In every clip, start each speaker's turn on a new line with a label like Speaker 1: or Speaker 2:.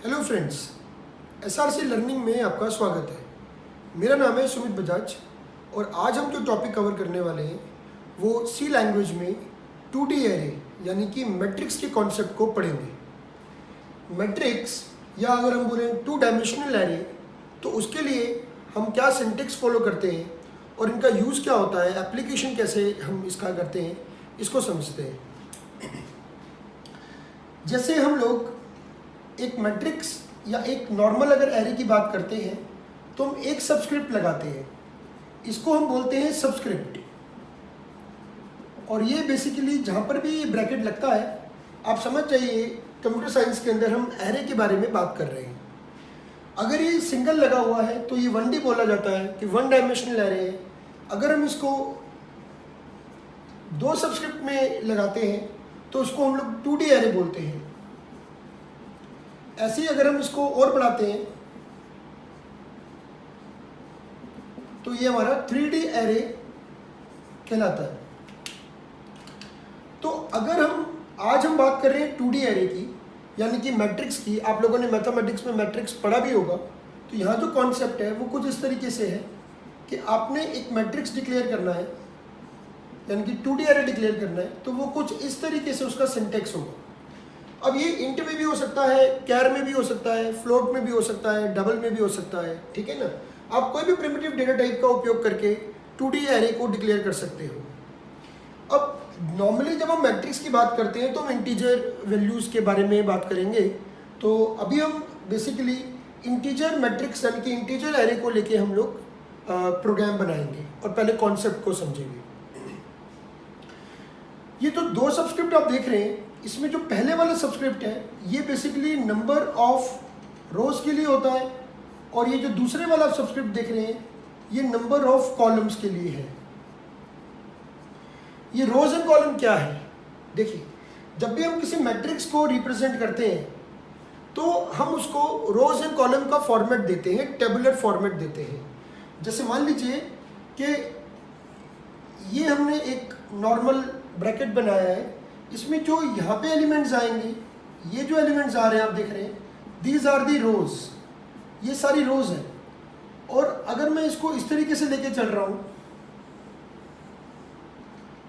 Speaker 1: Hello friends, SRC learning में आपका स्वागत है। मेरा नाम है सुमित बजाज और आज हम जो टॉपिक कवर करने वाले हैं वो सी लैंग्वेज में 2D एरे यानी कि मैट्रिक्स के कॉन्सेप्ट को पढ़ेंगे। मैट्रिक्स या अगर हम बोलें 2 डायमेंशनल एरे तो उसके लिए हम क्या सिंटेक्स फॉलो करते हैं और इनका यूज़ क्या होता है, एप्लीकेशन कैसे हम इसका करते हैं, इसको समझते हैं। जैसे हम लोग एक मैट्रिक्स या एक नॉर्मल अगर एरे की बात करते हैं तो हम एक सबस्क्रिप्ट लगाते हैं, इसको हम बोलते हैं सबस्क्रिप्ट। और ये बेसिकली जहाँ पर भी ये ब्रैकेट लगता है आप समझ जाइए कंप्यूटर साइंस के अंदर हम एरे के बारे में बात कर रहे हैं। अगर ये सिंगल लगा हुआ है तो ये 1D बोला जाता है कि 1 डायमेंशनल एरे है। अगर हम इसको 2 सबस्क्रिप्ट में लगाते हैं तो उसको हम लोग 2D एरे बोलते हैं। ऐसे ही अगर हम इसको और बढ़ाते हैं तो ये हमारा 3D एरे कहलाता है। तो अगर आज हम बात कर रहे हैं 2D एरे की यानी कि मैट्रिक्स की, आप लोगों ने मैथमेटिक्स में मैट्रिक्स पढ़ा भी होगा, तो यहाँ जो कॉन्सेप्ट है वो कुछ इस तरीके से है कि आपने एक मैट्रिक्स डिक्लेयर करना है यानी कि 2D एरे डिक्लेयर करना है, तो वो कुछ इस तरीके से उसका सिंटेक्स होगा। अब ये इंट में भी हो सकता है, कैर में भी हो सकता है, फ्लोट में भी हो सकता है, डबल में भी हो सकता है, ठीक है ना। आप कोई भी प्रिमिटिव डेटा टाइप का उपयोग करके 2D एरे को डिक्लेयर कर सकते हो। अब नॉर्मली जब हम मैट्रिक्स की बात करते हैं तो हम इंटीजर वैल्यूज़ के बारे में बात करेंगे। तो अभी हम बेसिकली इंटीजर मैट्रिक्स यानी कि इंटीजर एरे को लेके हम लोग प्रोग्राम बनाएंगे और पहले कॉन्सेप्ट को समझेंगे। ये तो 2 सबस्क्रिप्ट आप देख रहे हैं, इसमें जो पहले वाला सबस्क्रिप्ट है ये बेसिकली नंबर ऑफ रोज के लिए होता है और ये जो दूसरे वाला सबस्क्रिप्ट देख रहे हैं ये नंबर ऑफ कॉलम्स के लिए है। ये रोज एंड कॉलम क्या है, देखिए जब भी हम किसी मैट्रिक्स को रिप्रेजेंट करते हैं तो हम उसको रोज एंड कॉलम का फॉर्मेट देते हैं, टेबुलर फॉर्मेट देते हैं। जैसे मान लीजिए कि ये हमने एक नॉर्मल ब्रैकेट बनाया है, इसमें जो यहाँ पे एलिमेंट्स आएंगे, ये जो एलिमेंट्स आ रहे हैं आप देख रहे हैं, दीज आर दी रोज, ये सारी रोज हैं। और अगर मैं इसको इस तरीके से लेके चल रहा हूँ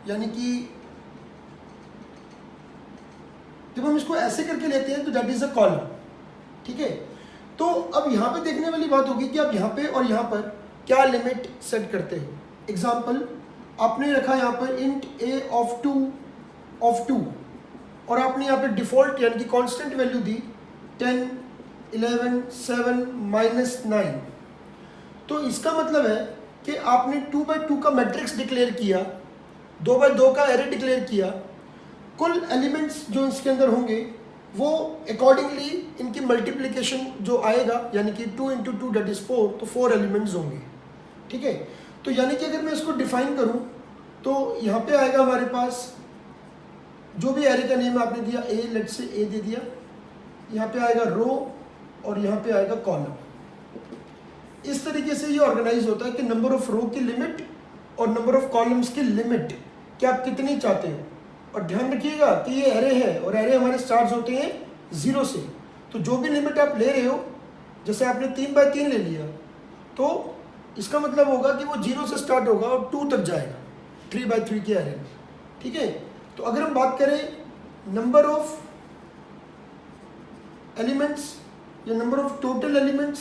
Speaker 1: यानी कि जब हम इसको ऐसे करके लेते हैं तो दैट इज अ कॉलम, ठीक है। तो अब यहाँ पे देखने वाली बात होगी कि आप यहाँ पे और यहाँ पर क्या लिमिट सेट करते हो। एग्जाम्पल आपने रखा यहाँ पर इंट a ऑफ 2 और आपने यहाँ पे डिफॉल्ट यानी कि कांस्टेंट वैल्यू दी 10, 11, 7, -9। तो इसका मतलब है कि आपने 2x2 का मैट्रिक्स डिक्लेयर किया, 2x2 का एरे डिक्लेयर किया। कुल एलिमेंट्स जो इसके अंदर होंगे वो अकॉर्डिंगली इनकी मल्टीप्लिकेशन जो आएगा यानी कि 2 × 2 दैट इज 4, तो 4 एलिमेंट्स होंगे, ठीक है। तो यानी कि अगर मैं इसको डिफाइन करूं तो यहाँ पे आएगा हमारे पास जो भी एरे का नेम आपने दिया ए, लेट से ए दे दिया, यहाँ पे आएगा रो और यहाँ पे आएगा कॉलम। इस तरीके से ये ऑर्गेनाइज होता है कि नंबर ऑफ रो की लिमिट और नंबर ऑफ कॉलम्स की लिमिट कि आप कितनी चाहते हो। और ध्यान रखिएगा कि ये एरे है और एरे हमारे स्टार्ट होते हैं 0 से, तो जो भी लिमिट आप ले रहे हो, जैसे आपने 3x3 ले लिया तो इसका मतलब होगा कि वो 0 से स्टार्ट होगा और 2 तक जाएगा 3x3 के एरे में, ठीक है। तो अगर हम बात करें नंबर ऑफ एलिमेंट्स या number of total elements,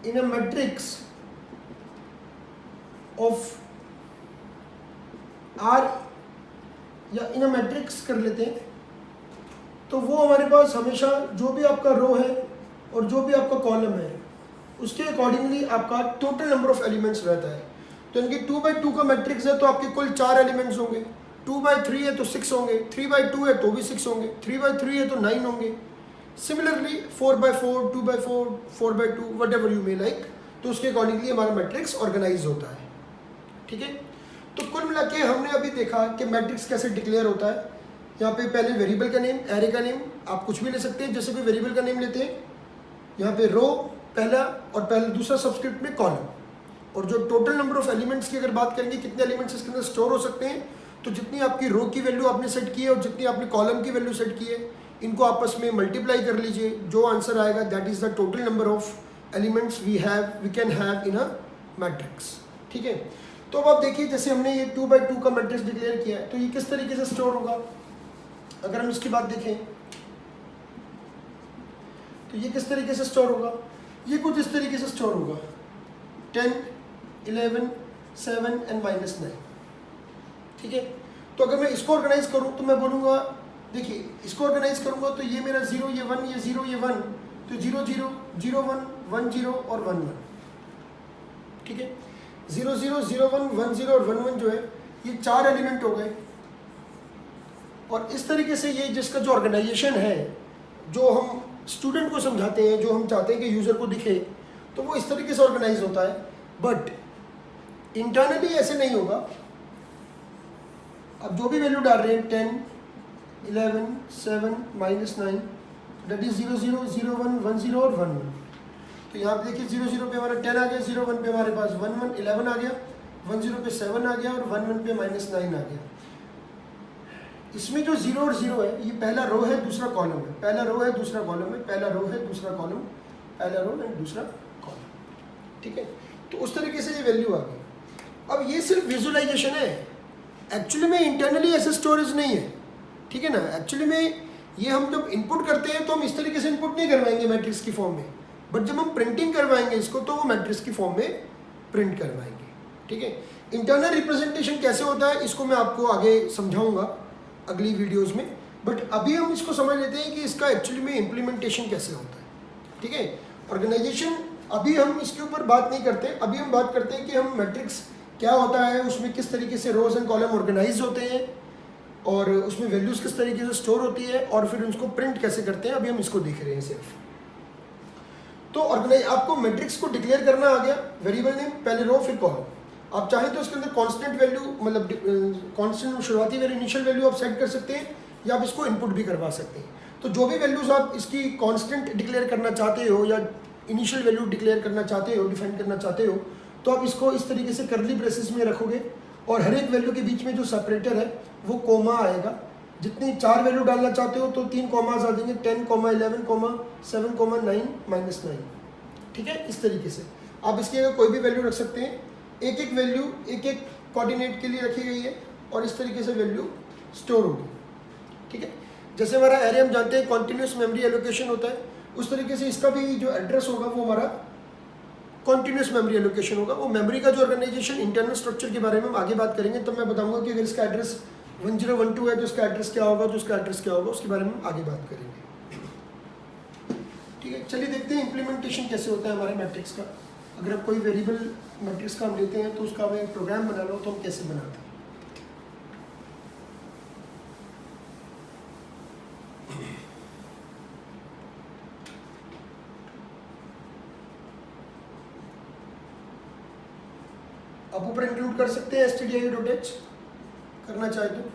Speaker 1: in a matrix of R या इन अ मैट्रिक्स कर लेते हैं, तो वो हमारे पास हमेशा जो भी आपका रो है और जो भी आपका कॉलम है उसके अकॉर्डिंगली आपका टोटल नंबर ऑफ एलिमेंट्स रहता है। तो इनकी 2x2 का मैट्रिक्स है तो आपके कुल 4 एलिमेंट्स होंगे, 2x3 है तो 6 होंगे, 3x2 है तो भी 6 होंगे, 3x3 है तो 9 होंगे। Similarly 4x4, 2x4, 4x2 what ever you may like, तो उसके अकॉर्डिंगली हमारा मैट्रिक्स ऑर्गेनाइज होता है, ठीक है। तो कुल मिला के हमने अभी देखा कि मैट्रिक्स कैसे डिक्लेयर होता है। यहाँ पे पहले वेरिएबल का नेम, एरे का नेम, आप कुछ भी ले सकते हैं, जैसे भी वेरिएबल का नेम लेते हैं, यहाँ पे रो पहला और पहले दूसरा सबस्क्रिप्ट में कॉलम, और जो टोटल नंबर ऑफ एलिमेंट्स की अगर बात करेंगे कितने एलिमेंट्स इसके अंदर स्टोर हो सकते हैं, तो जितनी आपकी रो की वैल्यू आपने सेट की है और जितनी आपने कॉलम की वैल्यू सेट की है, इनको आपस में मल्टीप्लाई कर लीजिए, जो आंसर आएगा that is the total number of elements we can have in a matrix. ठीक है, तो अब आप देखिए जैसे हमने ये 2 by 2 का मैट्रिक्स डिक्लेयर किया है, तो ये किस तरीके से स्टोर होगा। अगर हम इसकी बात देखें तो ये किस तरीके से स्टोर होगा, ये कुछ इस तरीके से स्टोर होगा 10, 11, 7 एंड -9। ठीक है, तो अगर मैं इसको ऑर्गेनाइज करूं तो मैं बोलूँगा, देखिए इसको ऑर्गेनाइज करूंगा तो ये मेरा 0 ये 1 ये 0 ये 1, तो 0 0 0 1 1 0 और 1 1। ठीक है, 0 0 0 1 1 0 और 1 1 जो है ये 4 एलिमेंट हो गए। और इस तरीके से ये जिसका जो ऑर्गेनाइजेशन है, जो हम स्टूडेंट को समझाते हैं, जो हम चाहते हैं कि यूज़र को दिखे, तो वो इस तरीके से ऑर्गेनाइज होता है। बट इंटरनली ऐसे नहीं होगा। अब जो भी वैल्यू डाल रहे हैं 10, 11, 7, -9, दैट इज 0 0 0 1 1 0 और 1 1। तो यहाँ पे देखिए 0 0 पे हमारा 10 आ गया, 0 1 पे हमारे पास 1 1 11 आ गया, 1 0 पे 7 आ गया और 1 1 पे -9 आ गया। इसमें जो 0 और 0 है ये पहला रो है दूसरा कॉलम है, पहला रो है दूसरा कॉलम है, पहला रो है दूसरा कॉलम, पहला रो एंड दूसरा कॉलम। ठीक है, तो उस तरीके से ये वैल्यू आ गई। अब ये सिर्फ विजुअलाइजेशन है, एक्चुअली में इंटरनली ऐसे स्टोरेज नहीं है। ठीक है ना, एक्चुअली में ये हम जब इनपुट करते हैं तो हम इस तरीके से इनपुट नहीं करवाएंगे मैट्रिक्स की फॉर्म में, बट जब हम प्रिंटिंग करवाएंगे इसको तो वो मैट्रिक्स की फॉर्म में प्रिंट करवाएंगे। ठीक है, इंटरनल रिप्रेजेंटेशन कैसे होता है इसको मैं आपको आगे समझाऊंगा अगली वीडियोस में, बट अभी हम इसको समझ लेते हैं कि इसका एक्चुअली में इम्प्लीमेंटेशन कैसे होता है। ठीक है, ऑर्गेनाइजेशन अभी हम इसके ऊपर बात नहीं करते, अभी हम बात करते हैं कि हम मैट्रिक्स क्या होता है, उसमें किस तरीके से रोज एंड कॉलम ऑर्गेनाइज होते हैं और उसमें वैल्यूज किस तरीके से स्टोर होती है और फिर उसको प्रिंट कैसे करते हैं, अभी हम इसको देख रहे हैं सिर्फ। तो ऑर्गेनाइज आपको मैट्रिक्स को डिक्लेयर करना आ गया, वेरिएबल नेम, पहले रो फिर कॉलम। आप चाहें तो इसके अंदर कांस्टेंट वैल्यू मतलब कांस्टेंट शुरुआती वैल्यू इनिशियल वैल्यू आप सेट कर सकते हैं या आप इसको इनपुट भी करवा सकते हैं। तो जो भी वैल्यूज आप इसकी कांस्टेंट डिक्लेयर करना चाहते हो या इनिशियल वैल्यू डिक्लेयर करना चाहते हो, डिफाइन करना चाहते हो, तो आप इसको इस तरीके से कर्ली ब्रेसेस में रखोगे और हर एक वैल्यू के बीच में जो सेपरेटर है वो कोमा आएगा। जितनी 4 वैल्यू डालना चाहते हो तो 3 कॉमास आ जाएंगे, 10, 11, 7, 9, -9। ठीक है, इस तरीके से आप इसकी अगर कोई भी वैल्यू रख सकते हैं। एक एक वैल्यू एक एक कोऑर्डिनेट के लिए रखी गई है और इस तरीके से वैल्यू स्टोर होगी। ठीक है, जैसे हमारा एरे हम जानते हैं कॉन्टिन्यूस मेमोरी एलोकेशन होता है, उस तरीके से इसका भी जो एड्रेस होगा वो हमारा कॉन्टिन्यूस मेमोरी एलोकेशन होगा। वो मेमोरी का जो ऑर्गेनाइजेशन इंटरनल स्ट्रक्चर के बारे में हम आगे बात करेंगे, तब मैं बताऊंगा कि अगर इसका एड्रेस 1012 है तो इसका एड्रेस क्या होगा, तो उसका एड्रेस क्या होगा, उसके बारे में हम आगे बात करेंगे। ठीक है, चलिए देखते हैं इम्प्लीमेंटेशन कैसे होता है हमारे मैट्रिक्स का। अगर आप कोई वेरिएबल मैट्रिक्स का हम लेते हैं तो उसका हमें प्रोग्राम बना लो तो हम कैसे बनाते हैं। आप ऊपर इंक्लूड कर सकते हैं stdio.h करना चाहे तो।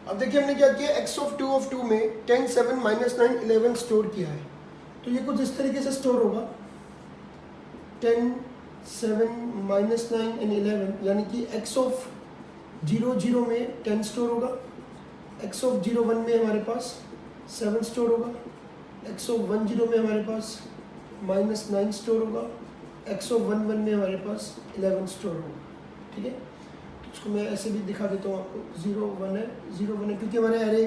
Speaker 1: अब देखिए हमने क्या किया, x of 2 में 10, 7, -9, 11 स्टोर किया है। तो ये कुछ इस तरीके से स्टोर होगा 10, 7, -9 एंड 11, यानी कि x of 0 0 में 10 स्टोर होगा, x of 0 1 में हमारे पास 7 स्टोर होगा, x of 1 0 में हमारे पास -9 स्टोर होगा, x of 1 1 में हमारे पास 11 स्टोर होगा। ठीक है, इसको मैं ऐसे भी दिखा देता हूँ आपको। 0 1 है, 0 1 है, क्योंकि हमारे एरे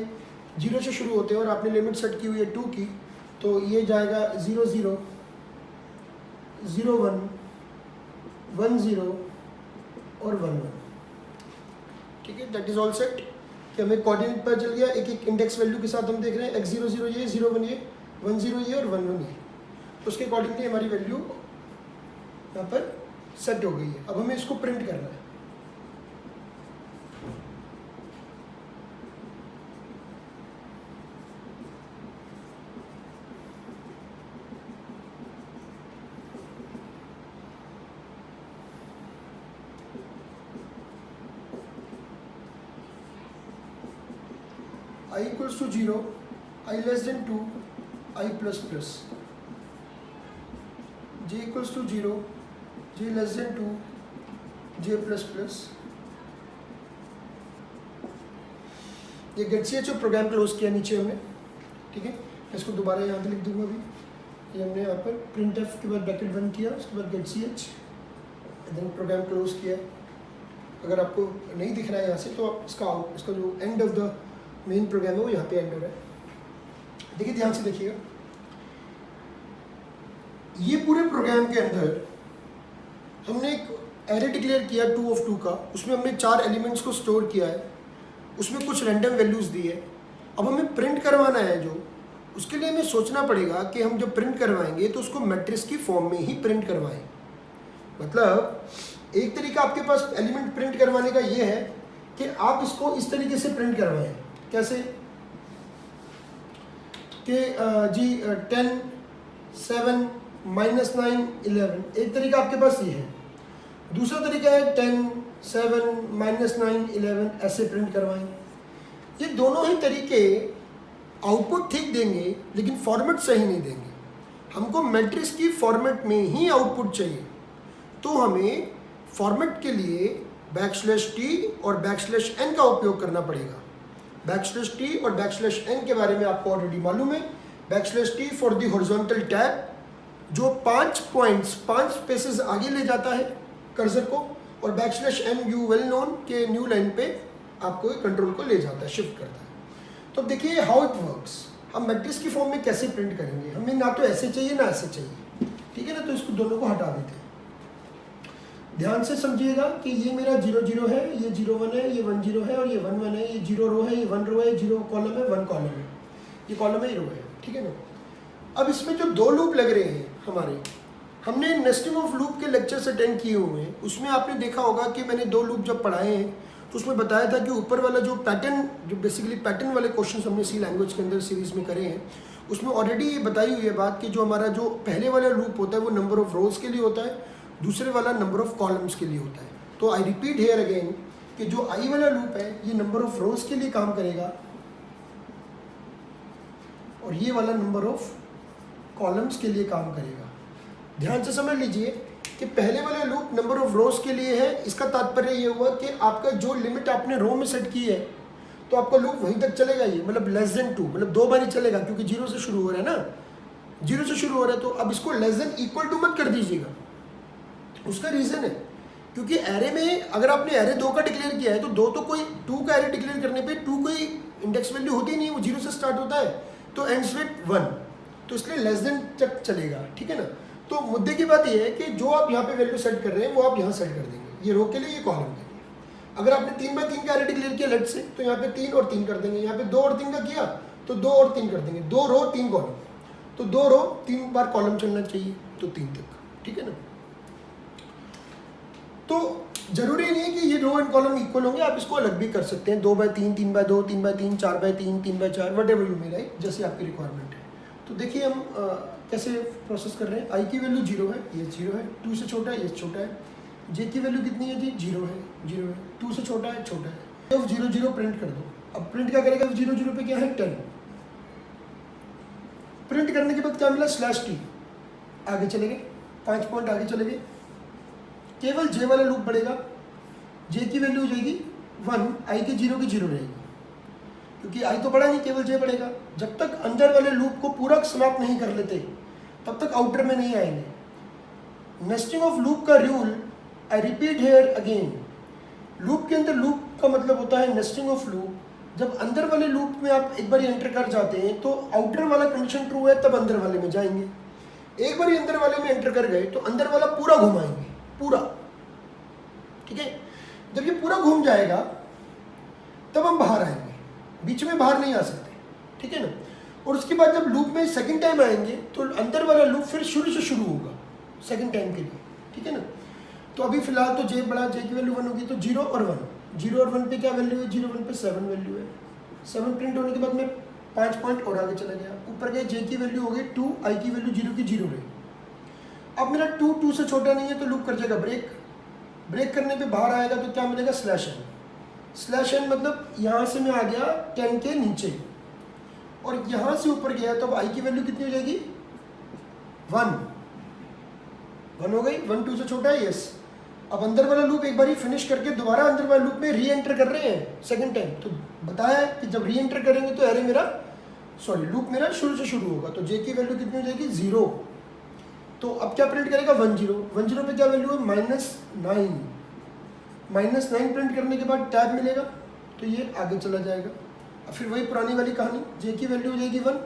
Speaker 1: 0 से शुरू होते हैं और आपने लिमिट सेट की हुई है 2 की, तो ये जाएगा 0 0 0 1 1 0 और 1 1। ठीक है, दैट इज ऑल सेट कि हमें कोऑर्डिनेट पर चल गया। एक एक इंडेक्स वैल्यू के साथ हम देख रहे हैं x 0 0 ये, 0 1 ये, 1 0 ये और 1 1 ये, तो उसके अकॉर्डिंगली हमारी वैल्यू यहाँ पर सेट हो गई है। अब हमें इसको प्रिंट करना है। I equals to 0, I less than 2, I plus plus, J equals to 0, J less than 2, J plus plus. ये गेट सी एच प्रोग्राम क्लोज किया नीचे हमने, ठीक है। इसको दोबारा यहाँ पे लिख दूंगा अभी। ये हमने यहाँ पर प्रिंट एफ के बाद ब्रैकेट बंद किया, उसके बाद गेट सी एच, देन प्रोग्राम क्लोज किया। अगर आपको नहीं दिख रहा है यहाँ से तो इसका जो end of the main program है वो यहाँ पे एंड हो रहा है। देखिए ध्यान से देखिएगा, ये पूरे प्रोग्राम के अंदर हमने एक एरे डिक्लेयर किया 2 of 2 का, उसमें हमने 4 एलिमेंट्स को स्टोर किया है, उसमें कुछ रैंडम वैल्यूज दी है। अब हमें प्रिंट करवाना है जो, उसके लिए हमें सोचना पड़ेगा कि हम जब प्रिंट करवाएंगे तो उसको मैट्रिक्स की फॉर्म में ही प्रिंट करवाएं। मतलब एक तरीका आपके पास एलिमेंट प्रिंट करवाने का ये है कि आप इसको इस तरीके से प्रिंट करवाएं। कैसे कि जी 10, 7, -9, 11, एक तरीका आपके पास ये है। दूसरा तरीका है 10, 7, -9, 11 ऐसे प्रिंट करवाएं। ये दोनों ही तरीके आउटपुट ठीक देंगे लेकिन फॉर्मेट सही नहीं देंगे। हमको मैट्रिक्स की फॉर्मेट में ही आउटपुट चाहिए, तो हमें फॉर्मेट के लिए \t और \n का उपयोग करना पड़ेगा। \t और \n के बारे में आपको ऑलरेडी मालूम है। \t for the horizontal tab, जो 5 पॉइंट्स 5 स्पेसेस आगे ले जाता है कर्सर को, और \n यू वेल नोन के न्यू लाइन पे आपको कंट्रोल को ले जाता है, शिफ्ट करता है। तो देखिए हाउ इट वर्क्स। हम मैट्रिक्स की फॉर्म में कैसे प्रिंट करेंगे, हमें ना तो ऐसे चाहिए ना ऐसे चाहिए, ठीक है ना। तो इसको दोनों को हटा देते हैं। ध्यान से समझिएगा कि ये मेरा 0 0 है, ये 0 1 है, ये 1 0 है और ये 1 1 है, ये 0 रो है, ये 1 रो है, 0 कॉलम है, 1 कॉलम है, ये कॉलम है, ये रो है, ठीक है ना। अब इसमें जो 2 लूप लग रहे हैं हमारे, हमने नेस्टिंग ऑफ लूप के लेक्चर्स अटेंड किए हुए हैं। उसमें आपने देखा होगा कि मैंने 2 लूप जब पढ़ाए हैं तो उसमें बताया था कि ऊपर वाला जो पैटर्न, जो बेसिकली पैटर्न वाले क्वेश्चन हमने सी लैंग्वेज के अंदर सीरीज में करे हैं, उसमें ऑलरेडी ये बताई हुई है बात कि जो हमारा जो पहले वाला लूप होता है वो नंबर ऑफ रोज के लिए होता है, दूसरे वाला नंबर ऑफ कॉलम्स के लिए होता है। तो आई रिपीट हेयर अगेन कि जो आई वाला लूप है ये नंबर ऑफ रोज के लिए काम करेगा और ये वाला नंबर ऑफ कॉलम्स के लिए काम करेगा। ध्यान से समझ लीजिए कि पहले वाला लूप नंबर ऑफ रोज के लिए है। इसका तात्पर्य ये हुआ कि आपका जो लिमिट आपने रो में सेट की है तो आपका लूप वहीं तक चलेगा, ये मतलब लेस देन 2, मतलब 2 बार ही चलेगा क्योंकि 0 से शुरू हो रहा है ना, 0 से शुरू हो रहा है। तो अब इसको लेस देन इक्वल टू मत कर दीजिएगा। उसका रीजन है क्योंकि एरे में अगर आपने एरे 2 का डिक्लेयर किया है तो 2 तो कोई 2 का एरे डिक्लेयर करने पे 2 कोई इंडेक्स वैल्यू होती नहीं है, वो 0 से स्टार्ट होता है तो एंड्स विद 1, तो इसलिए लेस देन तक चलेगा, ठीक है ना। तो मुद्दे की बात यह है कि जो आप यहाँ पे वैल्यू सेट कर रहे हैं वो आप यहाँ सेट कर देंगे, ये रो के लिए, ये कॉलम के लिए। अगर आपने 3 बाय 3 का एरे डिक्लेयर किया लेट से, तो यहाँ पे 3 और 3 कर देंगे, यहाँ पे 2 और 3 का किया तो 2 और 3 कर देंगे, 2 रो 3 कॉलम, तो 2 रो 3 बार कॉलम चलना चाहिए तो 3 तक, ठीक है ना। तो जरूरी नहीं है कि ये रो एंड कॉलम इक्वल होंगे, आप इसको अलग भी कर सकते हैं, 2 by 3, 3 by 2, 3 by 3, 4 by 3, 3 by 4, whatever you may like, जैसे आपकी रिक्वायरमेंट है। तो देखिए हम कैसे प्रोसेस कर रहे हैं। आई की वैल्यू 0 है, ये 0 है, 2 से छोटा है, ये छोटा है। जे की वैल्यू कितनी है जी, 0 है, 0 है, 2 से छोटा है, छोटा है। 0 0 प्रिंट कर दो। अब प्रिंट क्या करेगा, 0 0 पे क्या है 10, प्रिंट करने के बाद क्या मिला, /t, आगे चले गए, 5 पॉइंट आगे चले गए, केवल जे वाला लूप बढ़ेगा, जे की वैल्यू हो जाएगी 1, आई की 0 की 0 रहेगी क्योंकि आई तो बढ़ा नहीं, केवल जे बढ़ेगा। जब तक अंदर वाले लूप को पूरा समाप्त नहीं कर लेते तब तक आउटर में नहीं आएंगे। नेस्टिंग ऑफ लूप का rule, I repeat here again, loop के अंदर लूप का मतलब होता है नेस्टिंग ऑफ लूप। जब अंदर वाले लूप में आप एक बार एंटर कर जाते हैं तो आउटर वाला कंडीशन ट्रू है तब अंदर वाले में जाएंगे। एक बार अंदर वाले में एंटर कर गए तो अंदर वाला पूरा घुमाएंगे, पूरा, ठीक है। जब ये पूरा घूम जाएगा तब हम बाहर आएंगे, बीच में बाहर नहीं आ सकते, ठीक है ना। और उसके बाद जब लूप में सेकंड टाइम आएंगे तो अंदर वाला लूप फिर शुरू से शुरू होगा सेकंड टाइम के लिए, ठीक है ना। तो अभी फिलहाल तो जे बड़ा, जे की वैल्यू 1 होगी तो 0 और 1, 0 और 1 पे क्या वैल्यू है, 0 1 पे 7 वैल्यू है। 7 प्रिंट होने के बाद में 5 पॉइंट और आगे चला गया, ऊपर गए, जे की वैल्यू हो गई 2, आई की वैल्यू 0 की 0 रही। अब मेरा 2 से छोटा नहीं है तो लूप कर जाएगा ब्रेक, ब्रेक करने पे बाहर आएगा तो क्या मिलेगा, /n। /n मतलब यहाँ से मैं आ गया 10 के नीचे, और यहाँ से ऊपर गया तो अब आई की वैल्यू कितनी हो जाएगी 1 हो गई, 1 2 से छोटा है, यस। अब अंदर वाला लूप एक बार ही फिनिश करके दोबारा अंदर वाले लूप में री एंटर कर रहे हैं सेकंड टाइम। तो बताया कि जब री एंटर करेंगे तो एरे मेरा लूप मेरा शुरू से शुरू होगा। तो जे की वैल्यू कितनी हो जाएगी 0। तो अब क्या प्रिंट करेगा 10 10 पे क्या वैल्यू है -9 -9 प्रिंट करने के बाद टैब मिलेगा तो ये आगे चला जाएगा। अब फिर वही पुरानी वाली कहानी, जे की वैल्यू हो जाएगी 1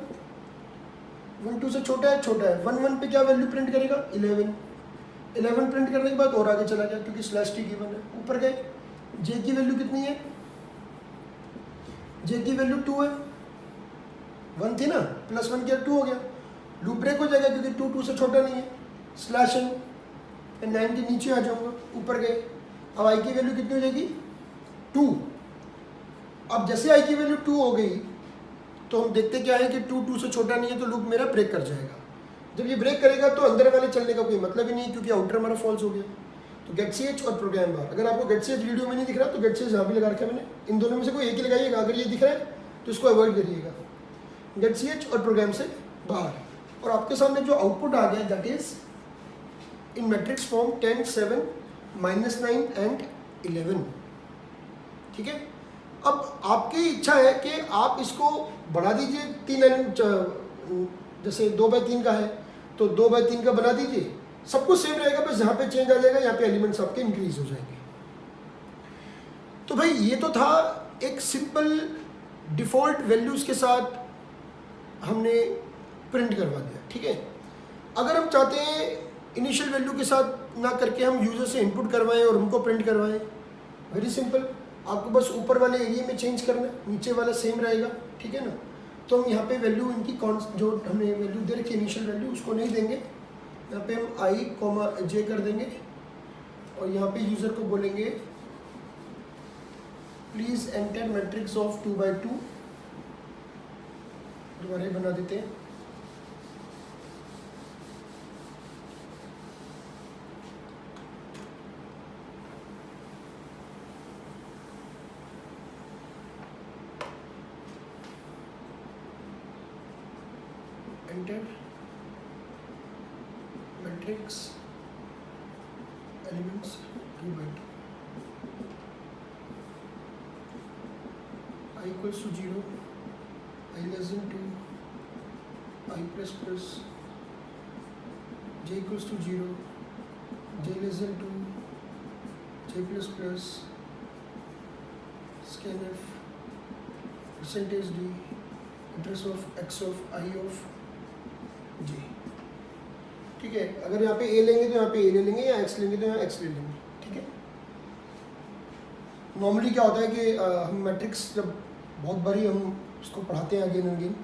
Speaker 1: 1 2 से छोटा है 1 1 पे क्या वैल्यू प्रिंट करेगा 11 प्रिंट करने के बाद और आगे चला गया क्योंकि स्लैश टी गिवन है। ऊपर गए, जे की वैल्यू कितनी है, जे की वैल्यू 2 है, 1 थी ना, +1 किया 2 हो गया, लूप ब्रेक हो जाएगा क्योंकि 2 2 से छोटा नहीं है, स्लैश एन, 9 के नीचे आ जाऊंगा, ऊपर गए। अब आई की वैल्यू कितनी हो जाएगी 2। अब जैसे आई की वैल्यू 2 हो गई तो हम देखते क्या है कि 2 2 से छोटा नहीं है तो लूप मेरा ब्रेक कर जाएगा। जब ये ब्रेक करेगा तो अंदर वाले चलने का कोई मतलब ही नहीं क्योंकि आउटर हमारा फॉल्स हो गया। तो गेट सी एच और प्रोग्राम बार, अगर आपको गेट सी एच वीडियो में नहीं दिख रहा तो गेट सी एच यहाँ भी लगा रखा है मैंने, इन दोनों में से कोई एक ही लगाइएगा। अगर ये दिख रहा है तो इसको अवॉइड करिएगा, गेट सी एच और प्रोग्राम से बाहर। और आपके सामने जो आउटपुट आ गया that is in matrix form 10 7 -9 and 11। ठीक है, अब आपकी इच्छा है कि आप इसको बढ़ा दीजिए 3 लाइन, जैसे 2/3 का है तो 2/3 का बना दीजिए, सब कुछ सेम रहेगा, बस यहाँ पे चेंज आ जाएगा, यहाँ पे एलिमेंट्स आपके इंक्रीज हो जाएंगे। तो भाई ये तो था एक सिंपल डिफ़ॉल्ट वैल्यूज़ के साथ हमने प्रिंट करवा दिया। ठीक है, अगर हम चाहते हैं इनिशियल वैल्यू के साथ ना करके हम यूज़र से इनपुट करवाएं और उनको प्रिंट करवाएं, वेरी सिंपल, आपको बस ऊपर वाले एरिया में चेंज करना है, नीचे वाला सेम रहेगा। ठीक है ना, तो हम यहाँ पे वैल्यू इनकी जो हमने वैल्यू दे रखी इनिशियल वैल्यू उसको नहीं देंगे, यहाँ पे हम i, j कर देंगे और यहाँ पे यूज़र को बोलेंगे प्लीज़ एंटर मैट्रिक्स ऑफ 2/2, दोबारा बना देते हैं। Enter matrix elements 2/2, i equals to 0, i less than 2, i plus plus, j equals to 0, j less than 2, j plus plus, scanf, percentage d, address of x of I of j। ठीक है, अगर यहाँ पे a लेंगे तो यहाँ पे a ले लेंगे, या x लेंगे तो यहाँ x ले लेंगे। ठीक है, नॉर्मली क्या होता है कि हम मैट्रिक्स जब बहुत बारी हम उसको पढ़ाते हैं अगेन अगेन,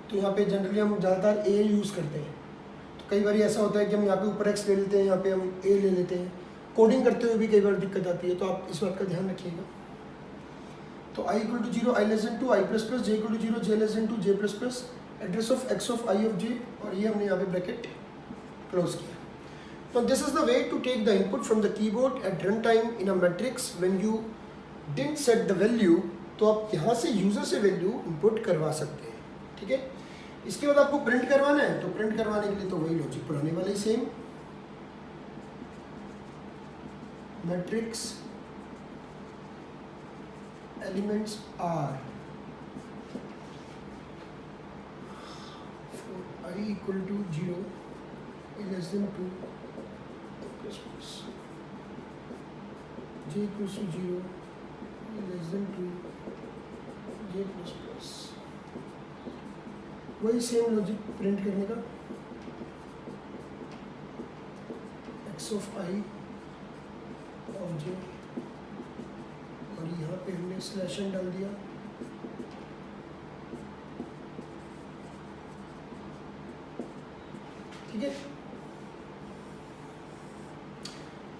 Speaker 1: तो यहाँ पे जनरली हम ज़्यादातर a यूज़ करते हैं। तो कई बार ऐसा होता है कि हम यहाँ पे ऊपर x ले लेते हैं, यहाँ पे हम a ले लेते हैं, कोडिंग करते हुए भी कई बार दिक्कत आती है, तो आप इस बात का ध्यान रखिएगा। तो i equal to 0, i less than 2, i plus plus, j equal to 0, j less than 2, j plus plus, address of x of I of j, और ये हमने यहाँ पे ब्रैकेट क्लोज किया। तो this is the way to take the input from the keyboard at run time in a matrix when you didn't set the value. तो आप यहाँ से यूजर से वैल्यू इनपुट करवा सकते हैं। ठीक है, इसके बाद आपको प्रिंट करवाना है, तो प्रिंट करवाने के लिए तो वही लॉजिक पुराने वाले ही same, matrix elements are I equal to 0, I less than 2, plus plus, j equals to 0, I less than 2, j plus plus, वही सेम लॉजिक प्रिंट करने का, x of I of j, और यहाँ पे हमने स्लैश एन डाल दिया। ठीक है,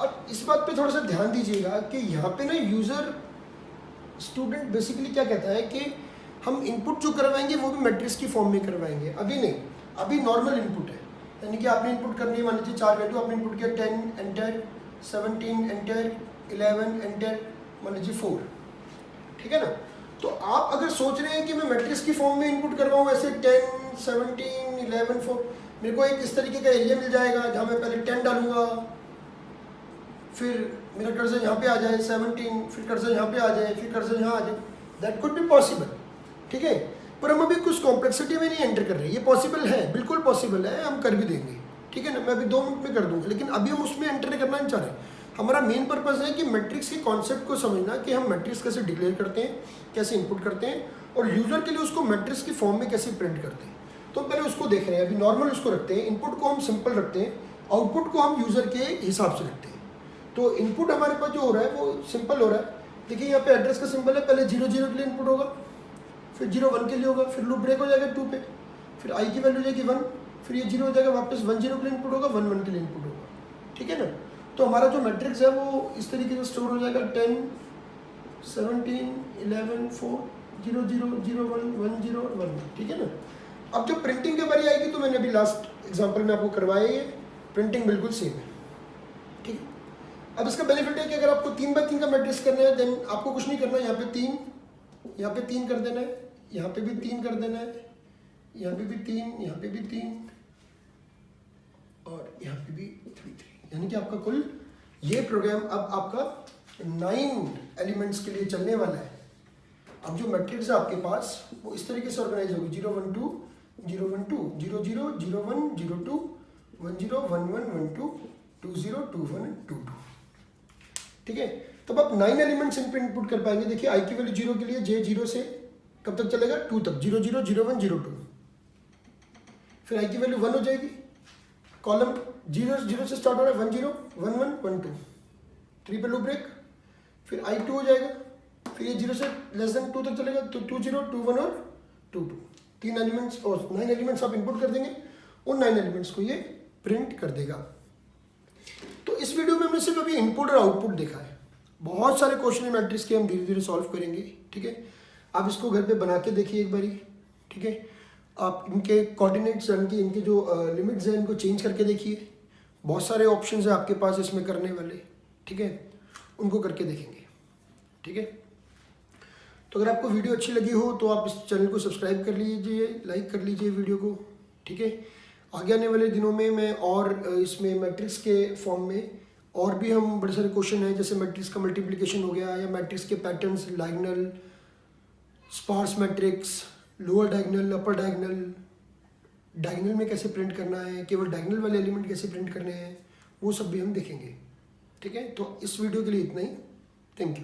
Speaker 1: अब इस बात पे थोड़ा सा ध्यान दीजिएगा कि यहाँ पे ना यूजर स्टूडेंट बेसिकली क्या कहता है कि हम इनपुट जो करवाएंगे वो भी मैट्रिक्स की फॉर्म में करवाएंगे। अभी नहीं, अभी नॉर्मल इनपुट है, यानी कि आपने इनपुट करनी है, मान लीजिए 4 वैल्यू आपने इनपुट किया, 10 एंटर, 17 एंटर, 11 एंटर, मान लीजिए 4। ठीक है ना, तो आप अगर सोच रहे हैं कि मैं मैट्रिक्स की फॉर्म में इनपुट कर रहा हूँ ऐसे 10, 17, 11, 4, मेरे को एक इस तरीके का एरिया मिल जाएगा जहाँ मैं पहले 10 डालूंगा, फिर मेरा कर्सर यहाँ पे आ जाए 17, फिर कर्सर यहाँ पे आ जाए, फिर कर्सर यहाँ आ जाए, दैट कुड बी पॉसिबल, ठीक है। पर हम अभी कुछ कॉम्प्लेक्सिटी में नहीं एंटर कर रहे, ये पॉसिबल है, बिल्कुल पॉसिबल है, हम कर भी देंगे, ठीक है ना। मैं अभी 2 मिनट में कर दूंगा, लेकिन अभी हम उसमें एंटर करना नहीं चाह रहे। हमारा मेन पर्पज़ है कि मैट्रिक्स के कॉन्सेप्ट को समझना, कि हम मैट्रिक्स कैसे डिक्लेयर करते हैं, कैसे इनपुट करते हैं, और यूज़र के लिए उसको मैट्रिक्स की फॉर्म में कैसे प्रिंट करते हैं। तो पहले उसको देख रहे हैं, अभी नॉर्मल उसको रखते हैं, इनपुट को हम सिंपल रखते हैं, आउटपुट को हम यूज़र के हिसाब से रखते हैं। तो इनपुट हमारे पास जो हो रहा है वो सिंपल हो रहा है। देखिए यहाँ पे एड्रेस का सिंबल है, पहले 0, 0 के लिए इनपुट होगा, फिर 0, 1 के लिए होगा, फिर लूप ब्रेक हो जाएगा 2 पे, फिर आई की वैल्यू हो जाएगी 1, फिर ये 0 हो जाएगा, वापस 1, 0 के लिए इनपुट होगा, 1, 1 के लिए इनपुट होगा, ठीक है ना। तो हमारा जो मैट्रिक्स है वो इस तरीके से स्टोर हो जाएगा, 10, 17, 11, 4, 0, 0, 0, 1, 1, 0, 1, 1, ठीक है ना। अब जब प्रिंटिंग के बारी आएगी तो मैंने अभी लास्ट एग्जाम्पल में आपको करवाया, ये प्रिंटिंग बिल्कुल सेम है, ठीक है। अब इसका बेनिफिट है कि अगर आपको 3x3 का मैट्रिक्स करना है, देन आपको कुछ नहीं करना है, यहाँ पे 3, यहाँ पे 3 कर देना है, यहाँ पे भी 3 कर देना है, यहाँ पे भी 3, यहाँ पे भी 3, और यहाँ पे भी 3, 3, यानी कि आपका कुल ये प्रोग्राम अब आपका 9 एलिमेंट्स के लिए चलने वाला है। अब जो मैट्रिक्स है आपके पास वो इस तरीके से ऑर्गेनाइज होगी, 0, 1, 2, 0, 1, 2, 0, 0, 0, 1, 0, 2, 1, 0, 1, 1, 1, 2, 2, 0, 2, 1, 2, 2, ठीक है। तब आप 9 एलिमेंट्स इन पे इनपुट कर पाएंगे। देखिए आई की वैल्यू 0 के लिए J 0 से कब तक चलेगा, 2 तक, 0, 0, 0, 1, 0, 2, फिर आई की वैल्यू 1 हो जाएगी, कॉलम 0, 0 से स्टार्ट हो रहा है, 1, 0, 1, 1, 1, 2, 3 पे लूप ब्रेक, फिर आई 2 हो जाएगा, फिर ये 0 से लेस देन 2 तक चलेगा, तो 2, 0, 2, 1 और 2, 2, 3 एलिमेंट्स और 9 एलिमेंट्स आप इनपुट कर देंगे, उन 9 एलिमेंट्स को ये प्रिंट कर देगा। तो इस वीडियो में हमने सिर्फ अभी इनपुट और आउटपुट देखा है, बहुत सारे क्वेश्चन मैट्रिक्स के हम धीरे धीरे सॉल्व करेंगे, ठीक है। आप इसको घर पे बना के देखिए एक बारी, ठीक है। आप इनके कोऑर्डिनेट्स यानी कि इनके जो लिमिट्स हैं इनको चेंज करके देखिए, बहुत सारे ऑप्शंस हैं आपके पास इसमें करने वाले, ठीक है, उनको करके देखेंगे, ठीक है। तो अगर आपको वीडियो अच्छी लगी हो तो आप इस चैनल को सब्सक्राइब कर लीजिए, लाइक कर लीजिए वीडियो को, ठीक है। आगे आने वाले दिनों में मैं और इसमें मैट्रिक्स के फॉर्म में और भी हम बड़े सारे क्वेश्चन हैं, जैसे मैट्रिक्स का मल्टीप्लिकेशन हो गया, या मैट्रिक्स के patterns, diagonal, sparse matrix, lower diagonal, upper diagonal, diagonal में कैसे प्रिंट करना है, केवल डायगोनल वाले एलिमेंट कैसे प्रिंट करने हैं, वो सब भी हम देखेंगे, ठीक है। तो इस वीडियो के लिए इतना ही, थैंक यू।